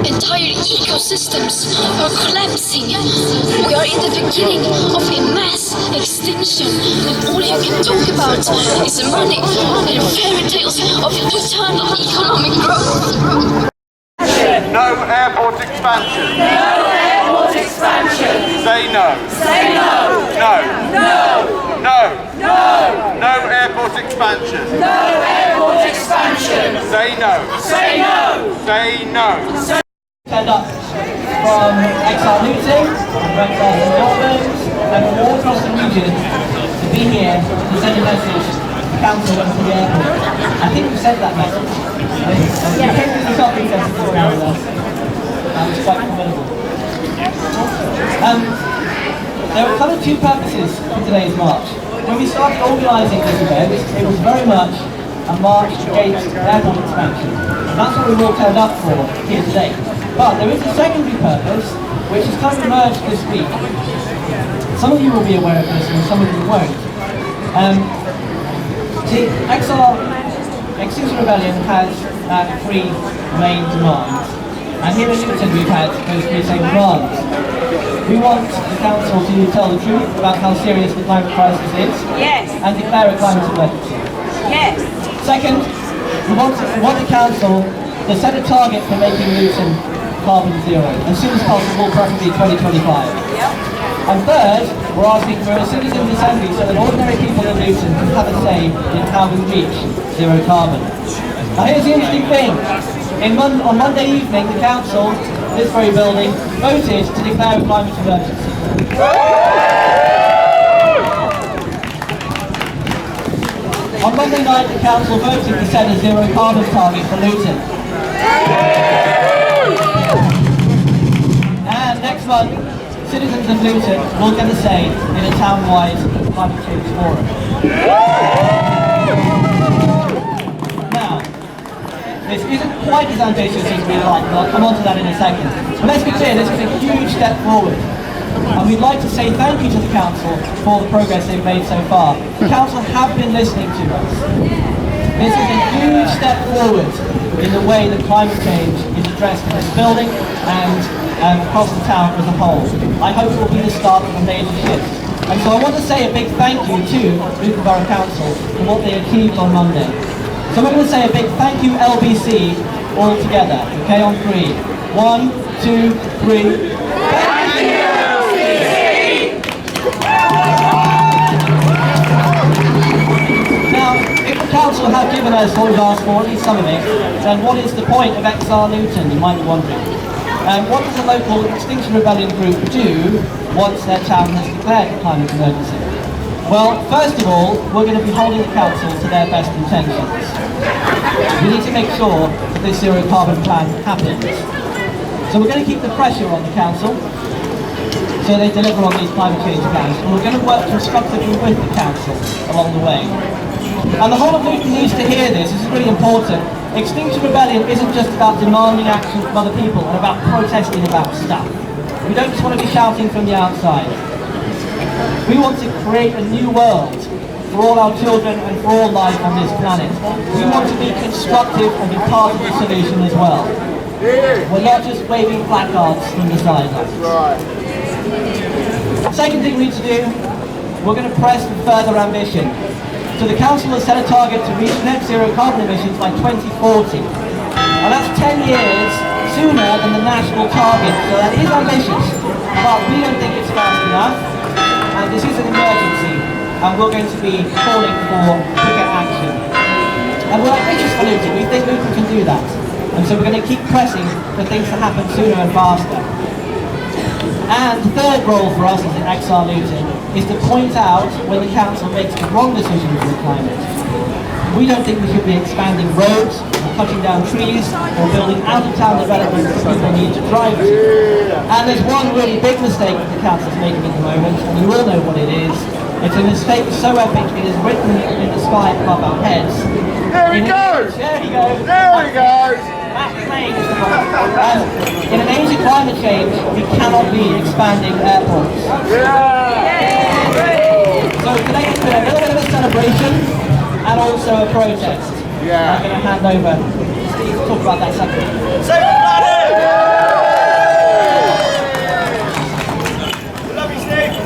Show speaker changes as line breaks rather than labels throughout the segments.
Entire ecosystems are collapsing. We are in the beginning of a mass extinction, and all you can talk about is money and fairy tales of eternal economic growth.
No airport expansion.
No airport expansion.
Say no.
Say no.
No.
No.
No.
No.
No airport expansion.
No airport expansion.
Say no.
Say no.
Say no.
Stand up from Luton, from St Albans, and from all across the region to be here to send a message to the council and to the airport. I think we've sent that message. We came to the shopping centre for us. It's quite formidable. There were kind of two purposes for today's march. When we started organising this event, it was very much a march against airport expansion. And that's what we've all turned up for here today. But there is a secondary purpose, which has kind of emerged this week. Some of you will be aware of this and some of you won't. See, Extinction Rebellion has three main demands. And here in Luton we've had those three same demands. We want the council to tell the truth about how serious the climate crisis is.
Yes.
And declare a climate emergency.
Yes.
Second, we want the council to set a target for making Luton carbon zero as soon as possible, preferably 2025.
Yep.
And third, we're asking for a citizens' assembly so that ordinary people in Luton can have a say in how we reach zero carbon. Now here's the interesting thing. On Monday evening, the council, this very building, voted to declare a climate emergency. On Monday night, the council voted to set a zero carbon target for Luton. And next month, citizens of Luton will get a say in a town-wide climate change forum. Now, this isn't quite as ambitious as we'd like, but I'll come on to that in a second. But let's be clear, this is a huge step forward. And we'd like to say thank you to the council for the progress they've made so far. The council have been listening to us. This is a huge step forward in the way that climate change is addressed in this building and across the town as a whole. I hope it will be the start of a major shift. And so I want to say a big thank you to Luton Borough Council for what they achieved on Monday. So I'm going to say a big thank you LBC all together. Okay, on three. 1, 2, 3. Thank you LBC! Now, if the council have given us what we've asked for, at least some of it, then what is the point of XR Luton, you might be wondering. What does the local Extinction Rebellion group do once their town has declared a climate emergency? Well, first of all, we're going to be holding the council to their best intentions. We need to make sure that this zero carbon plan happens. So we're going to keep the pressure on the council so they deliver on these climate change plans, and we're going to work constructively with the council along the way. And the whole of Luton needs to hear this. This is really important. Extinction Rebellion isn't just about demanding action from other people and about protesting about stuff. We don't just want to be shouting from the outside. We want to create a new world for all our children and for all life on this planet. We want to be constructive and be part of the solution as well. We're not just waving placards from the sidelines. Second thing we need to do, we're going to press for further ambition. So the council has set a target to reach net zero carbon emissions by 2040. And that's 10 years sooner than the national target, so that is ambitious. But we don't think it's fast enough, and this is an emergency, and we're going to be calling for quicker action. And we're ambitious for Luton, we think Luton can do that. And so we're going to keep pressing for things to happen sooner and faster. And the third role for us as an XR Luton is to point out when the council makes the wrong decisions in the climate. We don't think we should be expanding roads, or cutting down trees, or building out-of-town developments that people need to drive to. And there's one really big mistake that the council's making at the moment, and you all know what it is. It's a mistake so epic it is written in the sky above our heads.
There he goes!
There he goes!
There he goes!
That plane is the problem. In an age of climate change, we cannot be expanding airports. So today has been a little bit of a celebration and also a protest. I'm going to hand over to talk about that second.
Save the planet! Love you, Steve.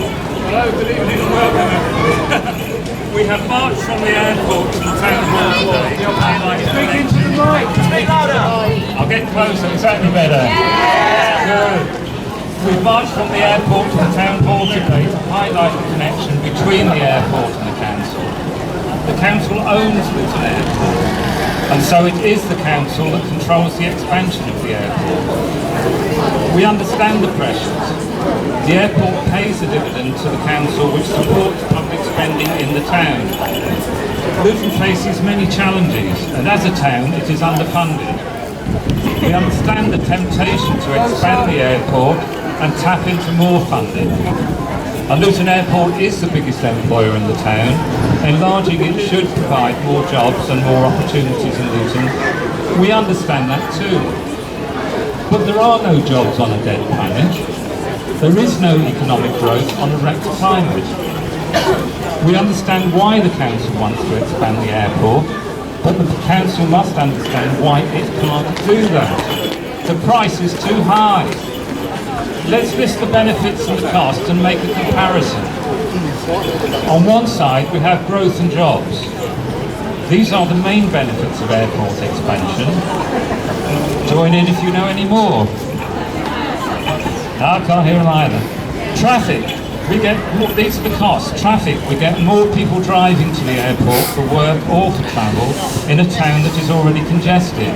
Hello, good evening and welcome everybody. We have marched from the airport to the town hall today. Speak into the mic.
Speak louder.
I'll get closer, is that any better? Yeah. Good. We've marched from the airport to the town hall today to highlight the connection between the airport and the council. The council owns Luton Airport, and so it is the council that controls the expansion of the airport. We understand the pressures. The airport pays a dividend to the council which supports public spending in the town. Luton faces many challenges, and as a town it is underfunded. We understand the temptation to expand the airport and tap into more funding. And Luton Airport is the biggest employer in the town. Enlarging it should provide more jobs and more opportunities in Luton. We understand that too. But there are no jobs on a dead planet. There is no economic growth on a wrecked climate. We understand why the council wants to expand the airport, but the council must understand why it can't do that. The price is too high. Let's list the benefits and the costs and make a comparison. On one side we have growth and jobs. These are the main benefits of airport expansion. Join in if you know any more. No, I can't hear them either. Traffic. We get more, these are the costs. Traffic. We get more people driving to the airport for work or for travel in a town that is already congested.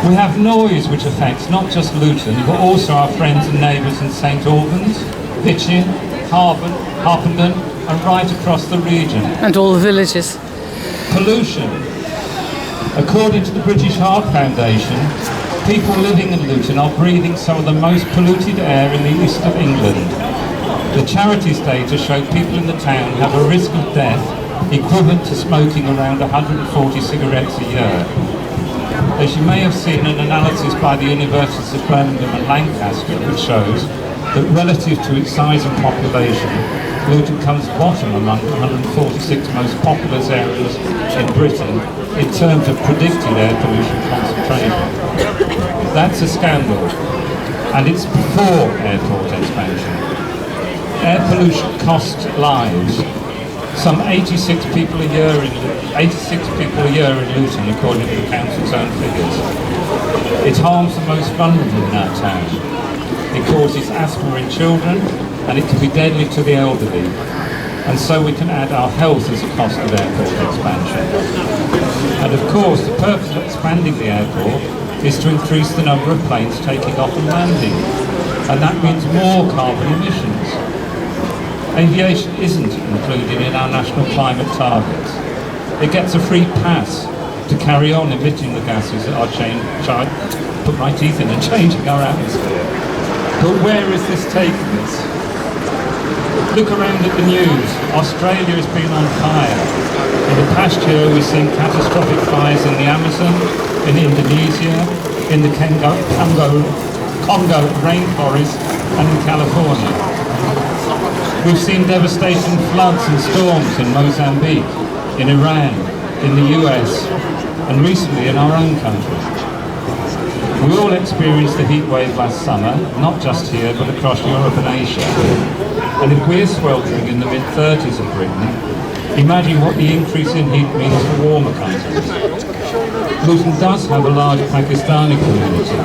We have noise which affects not just Luton, but also our friends and neighbours in St Albans, Hitchin, Harpenden and right across the region.
And all the villages.
Pollution. According to the British Heart Foundation, people living in Luton are breathing some of the most polluted air in the east of England. The charities data show people in the town have a risk of death equivalent to smoking around 140 cigarettes a year. As you may have seen an analysis by the Universities of Birmingham and Lancaster which shows that relative to its size and population, Luton comes bottom among 146 most populous areas in Britain in terms of predicted air pollution concentration. That's a scandal, and it's before airport expansion. Air pollution costs lives. Some 86 people a year in Luton, according to the council's own figures. It harms the most vulnerable in our town. It causes asthma in children, and it can be deadly to the elderly. And so we can add our health as a cost of airport expansion. And of course, the purpose of expanding the airport is to increase the number of planes taking off and landing. And that means more carbon emissions. Aviation isn't included in our national climate targets. It gets a free pass to carry on emitting the gases that are put my teeth in and changing our atmosphere. But where is this taking us? Look around at the news. Australia has been on fire. In the past year we've seen catastrophic fires in the Amazon, in Indonesia, in the Congo rainforest and in California. We've seen devastating floods and storms in Mozambique, in Iran, in the US, and recently in our own country. We all experienced the heat wave last summer, not just here, but across Europe and Asia. And if we're sweltering in the mid-30s of Britain, imagine what the increase in heat means for warmer countries. Luton does have a large Pakistani community.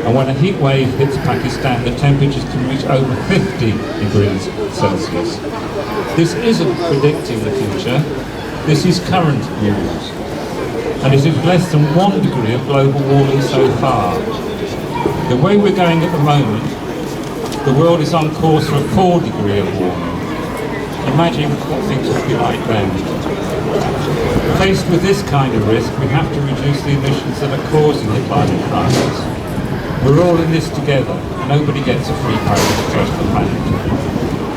And when a heat wave hits Pakistan, the temperatures can reach over 50 degrees Celsius. This isn't predicting the future, this is current news. And it is less than 1 degree of global warming so far. The way we're going at the moment, the world is on course for a 4 degree of warming. Imagine what things would be like then. Faced with this kind of risk, we have to reduce the emissions that are causing the climate crisis. We're all in this together. Nobody gets a free pass across the planet.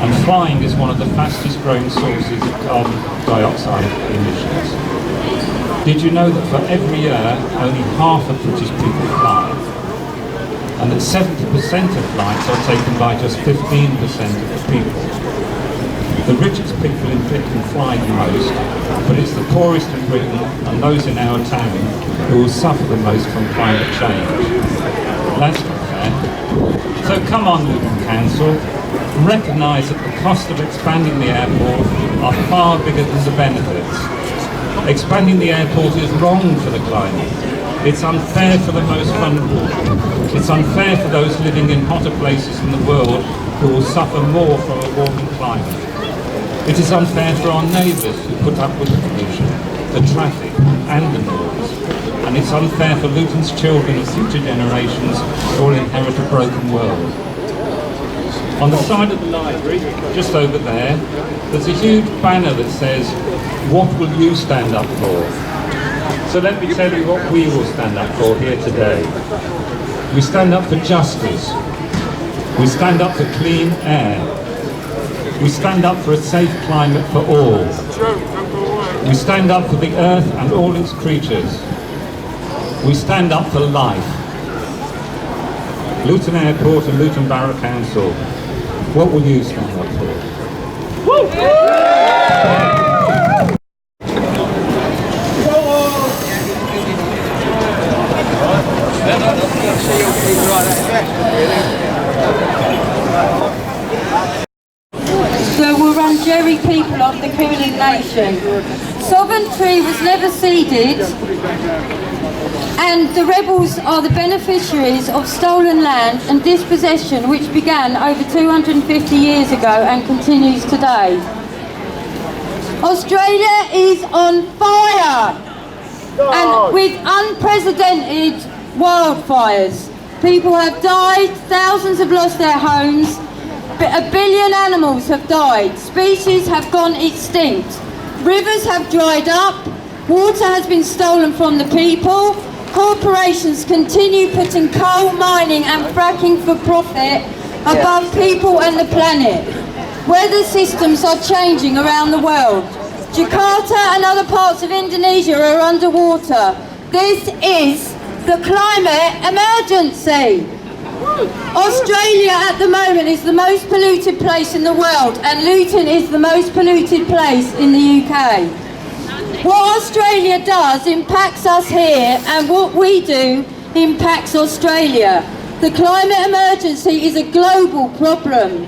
And flying is one of the fastest growing sources of carbon dioxide emissions. Did you know that for every year, only half of British people fly? And that 70% of flights are taken by just 15% of the people. The richest people in Britain fly the most, but it's the poorest in Britain and those in our town who will suffer the most from climate change. That's not fair. So come on, Luton Council, recognise that the cost of expanding the airport are far bigger than the benefits. Expanding the airport is wrong for the climate. It's unfair for the most vulnerable. It's unfair for those living in hotter places in the world who will suffer more from a warming climate. It is unfair for our neighbours who put up with the pollution, the traffic and the noise. And it's unfair for Luton's children and future generations who will inherit a broken world. On the side of the library, just over there, there's a huge banner that says, "What will you stand up for?" So let me tell you what we will stand up for here today. We stand up for justice. We stand up for clean air. We stand up for a safe climate for all. We stand up for the earth and all its creatures. We stand up for life. Luton Airport and Luton Borough Council, what will you stand up for?
So we'll run Jerry people off the criminal nation. Sovereignty was never ceded, and the rebels are the beneficiaries of stolen land and dispossession which began over 250 years ago and continues today. Australia is on fire, and with unprecedented wildfires. People have died, thousands have lost their homes, 1 billion animals have died, species have gone extinct, rivers have dried up, water has been stolen from the people, corporations continue putting coal mining and fracking for profit above people and the planet. Weather systems are changing around the world. Jakarta and other parts of Indonesia are underwater. This is the climate emergency. Australia at the moment is the most polluted place in the world, and Luton is the most polluted place in the UK. What Australia does impacts us here, and what we do impacts Australia. The climate emergency is a global problem.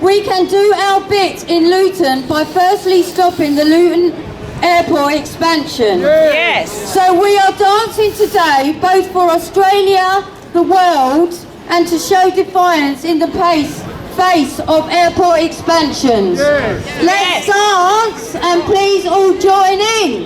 We can do our bit in Luton by firstly stopping the Luton Airport Expansion.
Yes.
So we are dancing today both for Australia, the world, and to show defiance in the face of airport expansions.
Yes.
Let's dance, and please all join in.